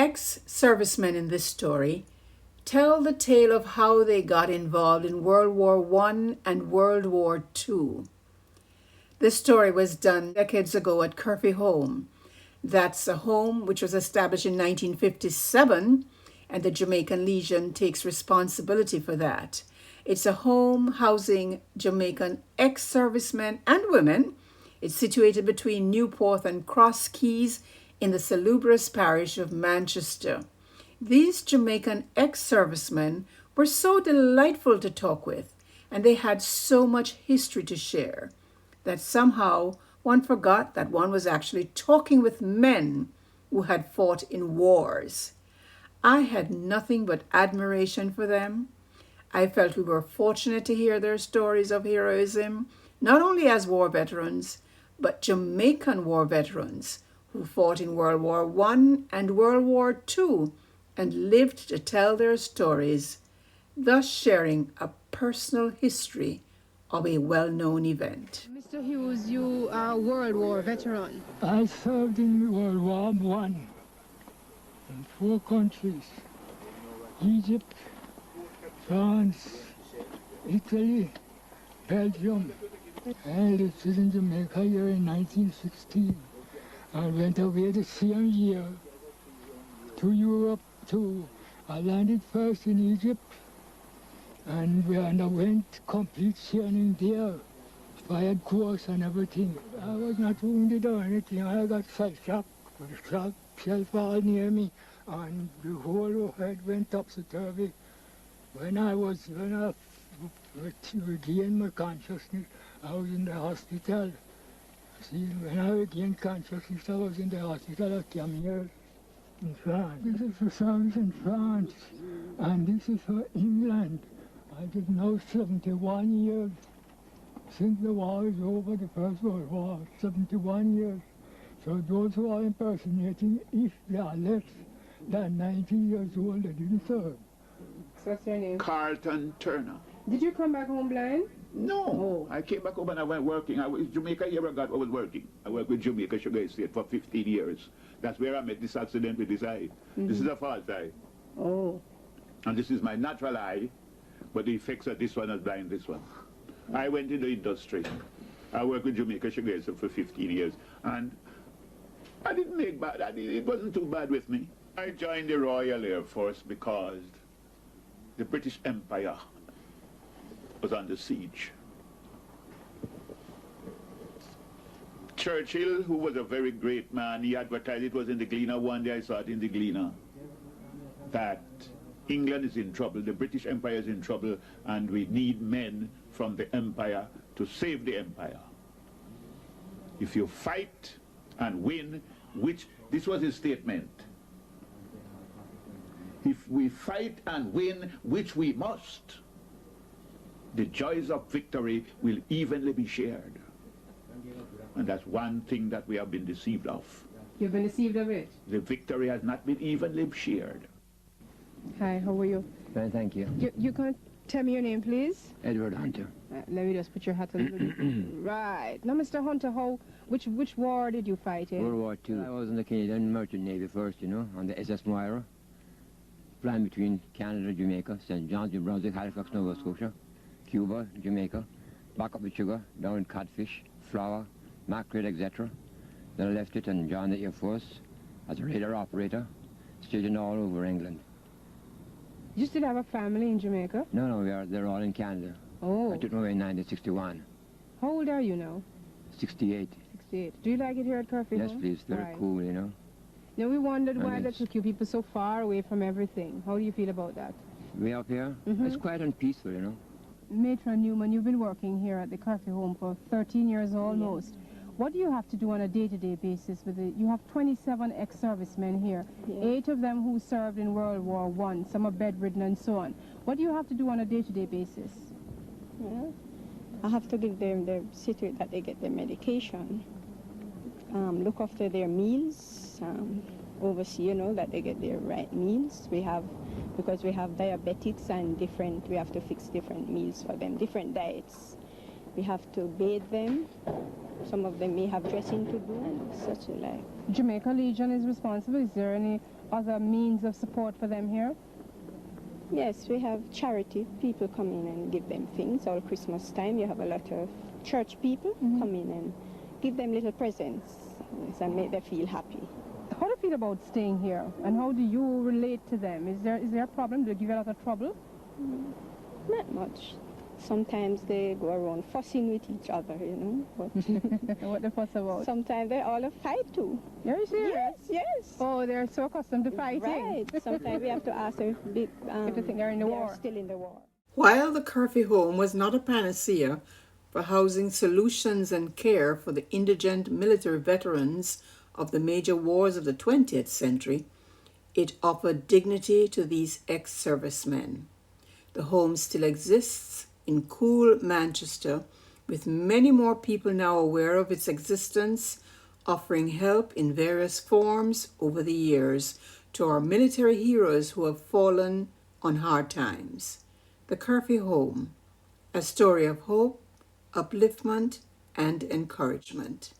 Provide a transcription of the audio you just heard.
ex-servicemen in this story tell the tale of how they got involved in World War I and World War II. This story was done decades ago at Curphey Home. That's a home which was established in 1957, and the Jamaican Legion takes responsibility for that. It's a home housing Jamaican ex-servicemen and women. It's situated between Newport and Cross Keys in the salubrious parish of Manchester. These Jamaican ex-servicemen were so delightful to talk with, and they had so much history to share, that somehow one forgot that one was actually talking with men who had fought in wars. I had nothing but admiration for them. I felt we were fortunate to hear their stories of heroism, not only as war veterans, but Jamaican war veterans who fought in World War I and World War II and lived to tell their stories, thus sharing a personal history of a well-known event. Mr. Hughes, you are a World War veteran. I served in World War I in 4 countries: Egypt, France, Italy, Belgium. I lived in Jamaica here in 1916. I went away the same year to Europe too. I landed first in Egypt, and we underwent complete training there, fired course and everything. I was not wounded or anything. I got shell shock. The shell fall near me, and the whole head went topsy-turvy. When I regained my consciousness, I was in the hospital. See, when I regained consciousness, I was in the hospital. I came here in France. This is for service in France, and this is for England. I did now 71 years since the war is over, the First World War, 71 years. So those who are impersonating, if they are less than 90 years old, they didn't serve. So what's your name? Carlton Turner. Did you come back home blind? No, I came back home and I went working. I was Jamaica here I was working. I worked with Jamaica Sugar Estate for 15 years. That's where I met this accident with this eye. This is a false eye. Oh. And this is my natural eye, but the effects of this one are blind, this one. I went in the industry. I worked with Jamaica Sugar Estate for 15 years. And I didn't make bad. It wasn't too bad with me. I joined the Royal Air Force because the British Empire was under siege. Churchill, who was a very great man, he advertised, it was in the Gleaner one day, I saw it in the Gleaner, that England is in trouble, the British Empire is in trouble, and we need men from the empire to save the empire. If you fight and win, this was his statement. If we fight and win, which we must, the joys of victory will evenly be shared. And that's one thing that we have been deceived of. You've been deceived of it? The victory has not been evenly shared. Hi, how are you? Fine, thank you. You can tell me your name, please? Edward Hunter. Let me just put your hat on. Right. Now, Mr. Hunter, which war did you fight in? World War II. I was in the Canadian Merchant Navy first, you know, on the SS Moira, flying between Canada, Jamaica, St. John's, New Brunswick, Halifax, Nova Scotia, Cuba, Jamaica, back up with sugar, down in codfish, flour, mackerel, etc. Then I left it and joined the Air Force as a radar operator, stationed all over England. You still have a family in Jamaica? No, they're all in Canada. Oh. I took them away in 1961. How old are you now? 68. 68. Do you like it here at Curphey Yes, Home? please. Very Right. cool, you know. Now, we wondered why And they it's- took you people so far away from everything. How do you feel about that? Way up here, it's quiet and peaceful, you know. Matron Newman, you've been working here at the Curphey Home for 13 years almost. What do you have to do on a day-to-day basis with it? You have 27 ex-servicemen here, 8 of them who served in World War I, some are bedridden and so on. What do you have to do on a day-to-day basis? Yeah. I have to give them see to it that they get their medication, look after their meals, oversee, you know, that they get their right meals. Because we have diabetics and we have to fix different meals for them, different diets. We have to bathe them. Some of them may have dressing to do and such like. Jamaica Legion is responsible. Is there any other means of support for them here? Yes, we have charity. People come in and give them things. All Christmas time, you have a lot of church people come in and give them little presents and make them feel happy. How do you feel about staying here, and how do you relate to them? Is there a problem? Do they give you a lot of trouble? Not much. Sometimes they go around fussing with each other, you know. But What they fuss about? sometimes they all fight too. Are you serious? Yes, yes. Oh, they're so accustomed to fighting. Right. Sometimes we have to ask them if they think they're in the war. still in the war. While the Curphey Home was not a panacea for housing solutions and care for the indigent military veterans of the major wars of the 20th century, it offered dignity to these ex-servicemen. The home still exists in cool Manchester, with many more people now aware of its existence, offering help in various forms over the years to our military heroes who have fallen on hard times. The Curphey Home, a story of hope, upliftment, and encouragement.